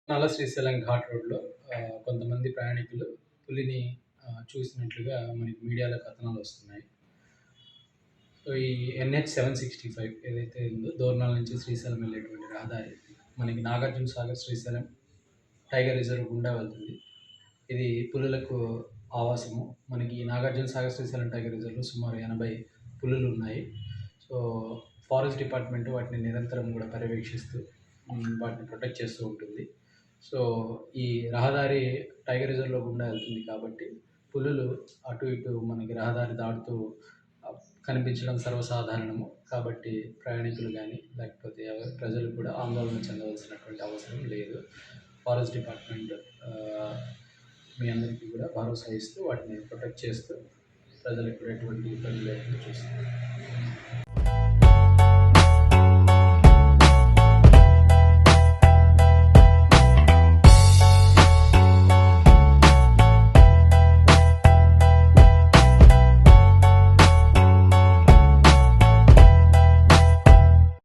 నల్ల శ్రీశైలం ఘాట్ రోడ్‌లో కొంతమంది ప్రయాణికులు పులిని చూసినట్లుగా మనకి మీడియాలో కథనాలొస్తున్నాయి. సో, ఈ ఎన్‌హెచ్ 765 ఏదైతే ఉందో దోర్నాల నుంచి శ్రీశైలం వెళ్ళేటువంటి రహదారి మనకి నాగార్జున సాగర్, శ్రీశైలం టైగర్ రిజర్వ్ గుండా వెళ్తుంది. ఇది పులులకు ఆవాసము. మనకి నాగార్జున సాగర్, శ్రీశైలం టైగర్ రిజర్వ్‌లో సుమారు 80 పులులున్నాయి. సో, ఫారెస్ట్ డిపార్ట్‌మెంట్ వాటిని నిరంతరం గూడా పర్యవేక్షిస్తూ వాటిని ప్రొటెక్ట్ చేస్తూ ఉంటుంది. సో, ఈ రహదారి టైగర్ రిజర్వ్‌లో గుండా వెళ్తుంది కాబట్టి, పులులు అటు ఇటు మనకి రహదారి దాటుతూ కనిపించడం సర్వసాధారణము. కాబట్టి ప్రయాణికులు గానీ, లేకపోతే ప్రజలు కూడా ఆందోళన చెందవలసినటువంటి అవసరం లేదు. ఫారెస్ట్ డిపార్ట్‌మెంట్ మీ అందరికీ కూడా భరోసా ఇస్తూ వాటిని ప్రొటెక్ట్ చేస్తూ ప్రజలకు కూడా ఎటువంటి ఇబ్బంది లేకుండా చూస్తుంది.